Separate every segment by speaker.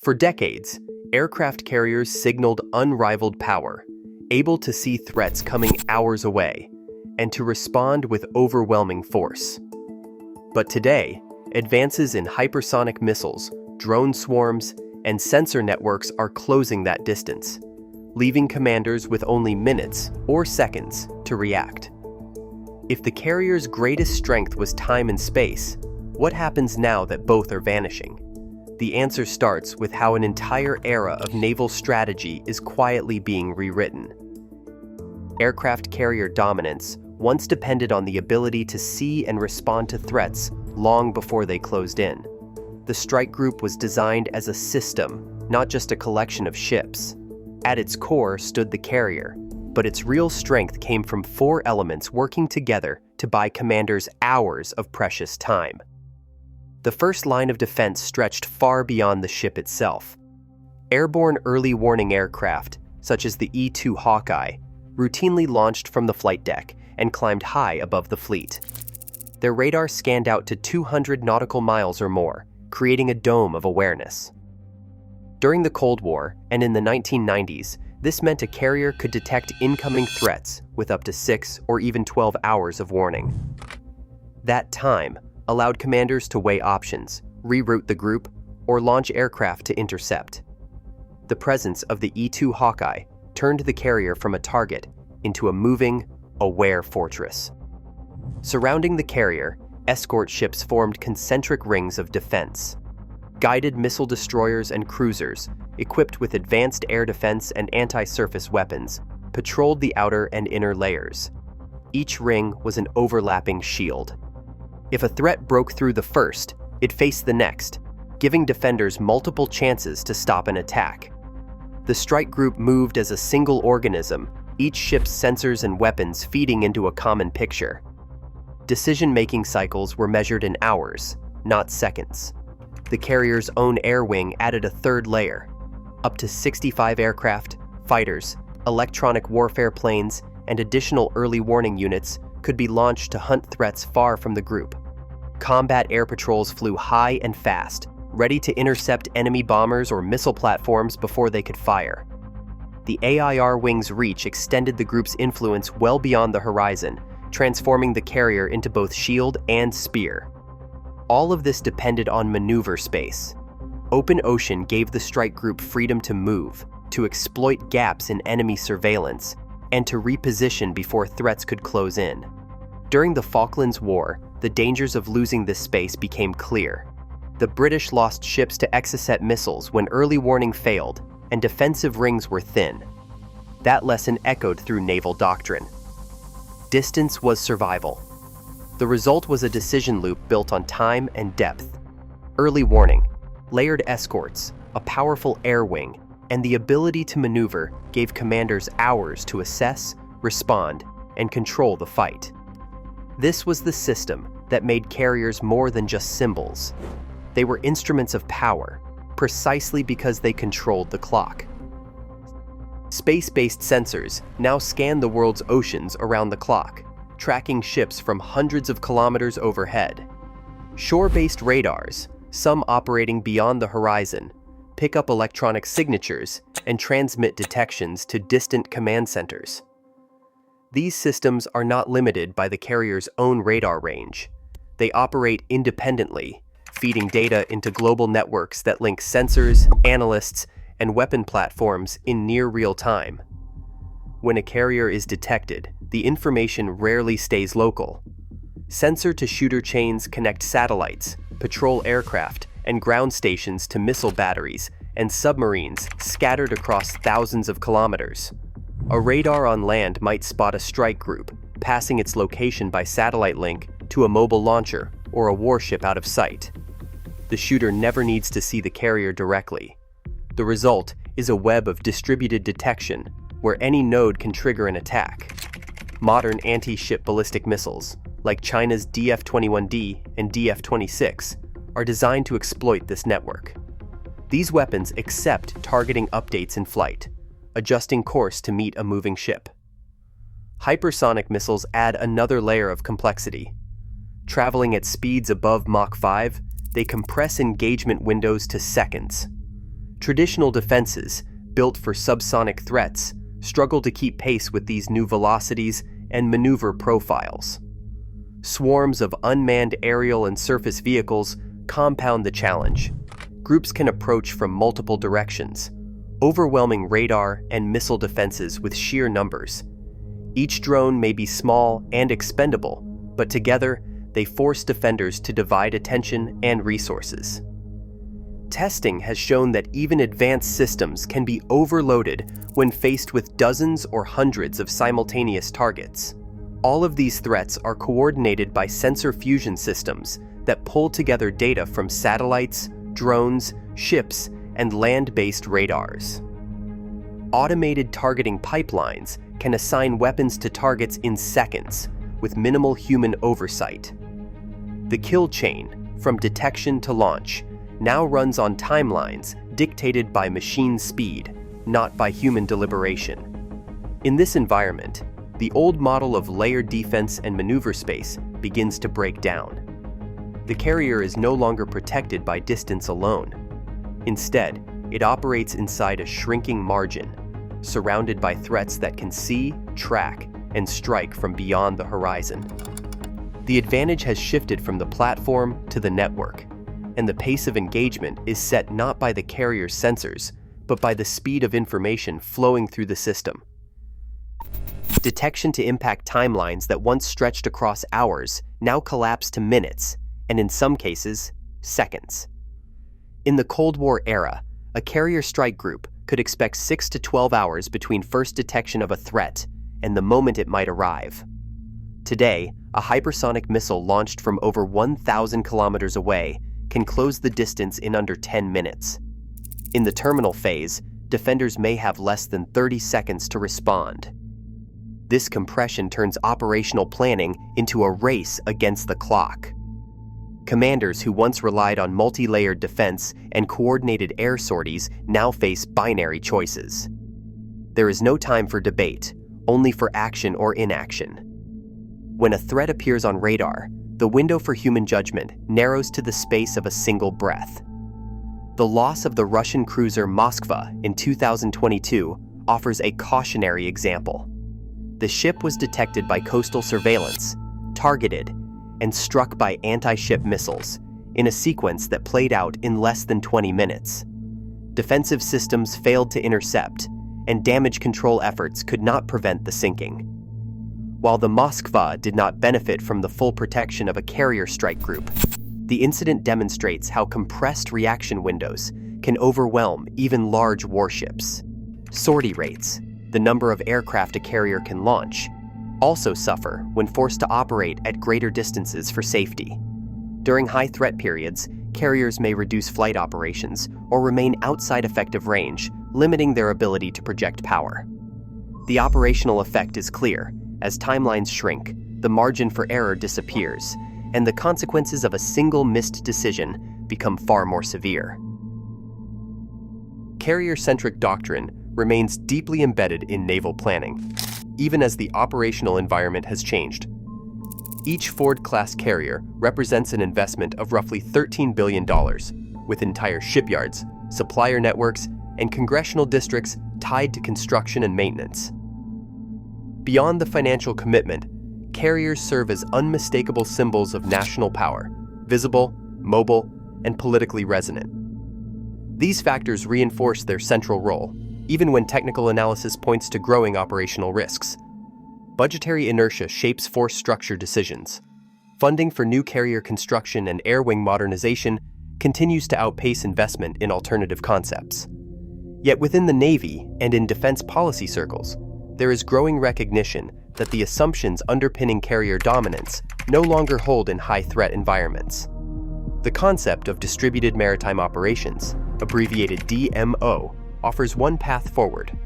Speaker 1: For decades, aircraft carriers signaled unrivaled power, able to see threats coming hours away, and to respond with overwhelming force. But today, advances in hypersonic missiles, drone swarms, and sensor networks are closing that distance, leaving commanders with only minutes or seconds to react. If the carrier's greatest strength was time and space, what happens now that both are vanishing? The answer starts with how an entire era of naval strategy is quietly being rewritten. Aircraft carrier dominance once depended on the ability to see and respond to threats long before they closed in. The strike group was designed as a system, not just a collection of ships. At its core stood the carrier, but its real strength came from four elements working together to buy commanders hours of precious time. The first line of defense stretched far beyond the ship itself. Airborne early warning aircraft, such as the E-2 Hawkeye, routinely launched from the flight deck and climbed high above the fleet. Their radar scanned out to 200 nautical miles or more, creating a dome of awareness. During the Cold War and in the 1990s, this meant a carrier could detect incoming threats with up to 6 or even 12 hours of warning. That time allowed commanders to weigh options, reroute the group, or launch aircraft to intercept. The presence of the E-2 Hawkeye turned the carrier from a target into a moving, aware fortress. Surrounding the carrier, escort ships formed concentric rings of defense. Guided missile destroyers and cruisers, equipped with advanced air defense and anti-surface weapons, patrolled the outer and inner layers. Each ring was an overlapping shield. If a threat broke through the first, it faced the next, giving defenders multiple chances to stop an attack. The strike group moved as a single organism, each ship's sensors and weapons feeding into a common picture. Decision-making cycles were measured in hours, not seconds. The carrier's own air wing added a third layer. Up to 65 aircraft, fighters, electronic warfare planes, and additional early warning units could be launched to hunt threats far from the group. Combat air patrols flew high and fast, ready to intercept enemy bombers or missile platforms before they could fire. The AIR wing's reach extended the group's influence well beyond the horizon, transforming the carrier into both shield and spear. All of this depended on maneuver space. Open ocean gave the strike group freedom to move, to exploit gaps in enemy surveillance, and to reposition before threats could close in. During the Falklands War, the dangers of losing this space became clear. The British lost ships to Exocet missiles when early warning failed, and defensive rings were thin. That lesson echoed through naval doctrine. Distance was survival. The result was a decision loop built on time and depth. Early warning, layered escorts, a powerful air wing, and the ability to maneuver gave commanders hours to assess, respond, and control the fight. This was the system that made carriers more than just symbols. They were instruments of power, precisely because they controlled the clock. Space-based sensors now scan the world's oceans around the clock, tracking ships from hundreds of kilometers overhead. Shore-based radars, some operating beyond the horizon, pick up electronic signatures and transmit detections to distant command centers. These systems are not limited by the carrier's own radar range. They operate independently, feeding data into global networks that link sensors, analysts, and weapon platforms in near real time. When a carrier is detected, the information rarely stays local. Sensor-to-shooter chains connect satellites, patrol aircraft, and ground stations to missile batteries and submarines scattered across thousands of kilometers. A radar on land might spot a strike group, passing its location by satellite link to a mobile launcher or a warship out of sight. The shooter never needs to see the carrier directly. The result is a web of distributed detection where any node can trigger an attack. Modern anti-ship ballistic missiles, like China's DF-21D and DF-26, are designed to exploit this network. These weapons accept targeting updates in flight, adjusting course to meet a moving ship. Hypersonic missiles add another layer of complexity. Traveling at speeds above Mach 5, they compress engagement windows to seconds. Traditional defenses, built for subsonic threats, struggle to keep pace with these new velocities and maneuver profiles. Swarms of unmanned aerial and surface vehicles compound the challenge. Groups can approach from multiple directions, overwhelming radar and missile defenses with sheer numbers. Each drone may be small and expendable, but together they force defenders to divide attention and resources. Testing has shown that even advanced systems can be overloaded when faced with dozens or hundreds of simultaneous targets. All of these threats are coordinated by sensor fusion systems that pull together data from satellites, drones, ships, and land-based radars. Automated targeting pipelines can assign weapons to targets in seconds with minimal human oversight. The kill chain, from detection to launch, now runs on timelines dictated by machine speed, not by human deliberation. In this environment, the old model of layered defense and maneuver space begins to break down. The carrier is no longer protected by distance alone. Instead, it operates inside a shrinking margin, surrounded by threats that can see, track, and strike from beyond the horizon. The advantage has shifted from the platform to the network, and the pace of engagement is set not by the carrier's sensors, but by the speed of information flowing through the system. Detection to impact timelines that once stretched across hours now collapse to minutes, and in some cases, seconds. In the Cold War era, a carrier strike group could expect 6 to 12 hours between first detection of a threat and the moment it might arrive. Today, a hypersonic missile launched from over 1,000 kilometers away can close the distance in under 10 minutes. In the terminal phase, defenders may have less than 30 seconds to respond. This compression turns operational planning into a race against the clock. Commanders who once relied on multi-layered defense and coordinated air sorties now face binary choices. There is no time for debate, only for action or inaction. When a threat appears on radar, the window for human judgment narrows to the space of a single breath. The loss of the Russian cruiser Moskva in 2022 offers a cautionary example. The ship was detected by coastal surveillance, targeted, and struck by anti-ship missiles in a sequence that played out in less than 20 minutes. Defensive systems failed to intercept, and damage control efforts could not prevent the sinking. While the Moskva did not benefit from the full protection of a carrier strike group, the incident demonstrates how compressed reaction windows can overwhelm even large warships. Sortie rates, the number of aircraft a carrier can launch, also suffer when forced to operate at greater distances for safety. During high threat periods, carriers may reduce flight operations or remain outside effective range, limiting their ability to project power. The operational effect is clear. As timelines shrink, the margin for error disappears, and the consequences of a single missed decision become far more severe. Carrier-centric doctrine remains deeply embedded in naval planning, even as the operational environment has changed. Each Ford-class carrier represents an investment of roughly $13 billion, with entire shipyards, supplier networks, and congressional districts tied to construction and maintenance. Beyond the financial commitment, carriers serve as unmistakable symbols of national power, visible, mobile, and politically resonant. These factors reinforce their central role, even when technical analysis points to growing operational risks. Budgetary inertia shapes force structure decisions. Funding for new carrier construction and air wing modernization continues to outpace investment in alternative concepts. Yet within the Navy and in defense policy circles, there is growing recognition that the assumptions underpinning carrier dominance no longer hold in high-threat environments. The concept of distributed maritime operations, abbreviated DMO, offers one path forward.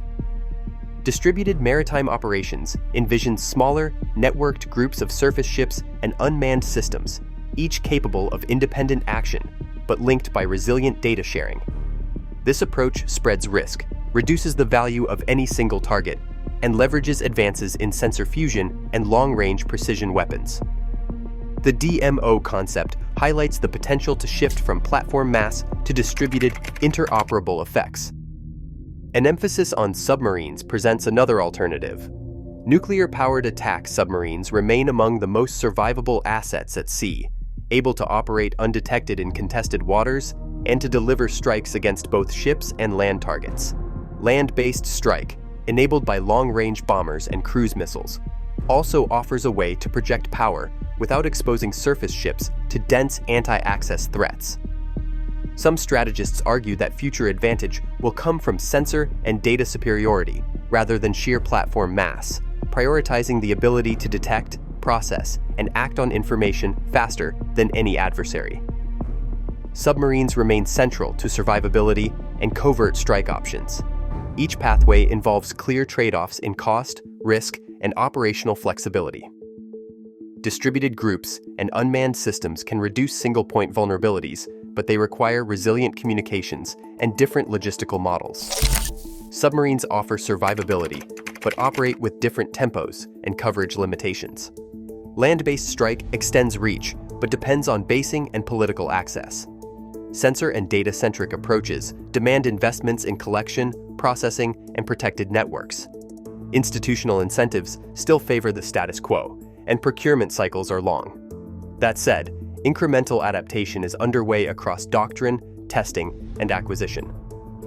Speaker 1: Distributed maritime operations envisions smaller, networked groups of surface ships and unmanned systems, each capable of independent action, but linked by resilient data sharing. This approach spreads risk, reduces the value of any single target, and leverages advances in sensor fusion and long-range precision weapons. The DMO concept highlights the potential to shift from platform mass to distributed, interoperable effects. An emphasis on submarines presents another alternative. Nuclear-powered attack submarines remain among the most survivable assets at sea, able to operate undetected in contested waters and to deliver strikes against both ships and land targets. Land-based strike, enabled by long-range bombers and cruise missiles, also offers a way to project power without exposing surface ships to dense anti-access threats. Some strategists argue that future advantage will come from sensor and data superiority rather than sheer platform mass, prioritizing the ability to detect, process, and act on information faster than any adversary. Submarines remain central to survivability and covert strike options. Each pathway involves clear trade-offs in cost, risk, and operational flexibility. Distributed groups and unmanned systems can reduce single-point vulnerabilities, but they require resilient communications and different logistical models. Submarines offer survivability, but operate with different tempos and coverage limitations. Land-based strike extends reach, but depends on basing and political access. Sensor and data-centric approaches demand investments in collection, processing, and protected networks. Institutional incentives still favor the status quo, and procurement cycles are long. That said, incremental adaptation is underway across doctrine, testing, and acquisition.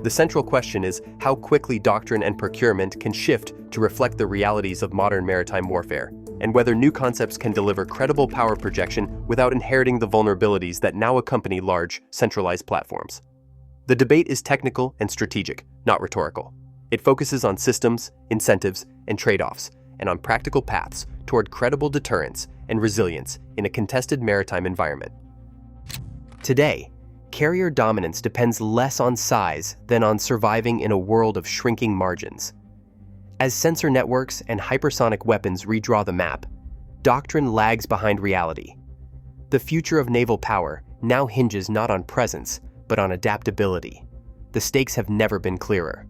Speaker 1: The central question is how quickly doctrine and procurement can shift to reflect the realities of modern maritime warfare, and whether new concepts can deliver credible power projection without inheriting the vulnerabilities that now accompany large, centralized platforms. The debate is technical and strategic, not rhetorical. It focuses on systems, incentives, and trade-offs, and on practical paths toward credible deterrence and resilience in a contested maritime environment. Today, carrier dominance depends less on size than on surviving in a world of shrinking margins. As sensor networks and hypersonic weapons redraw the map, doctrine lags behind reality. The future of naval power now hinges not on presence, but on adaptability. The stakes have never been clearer.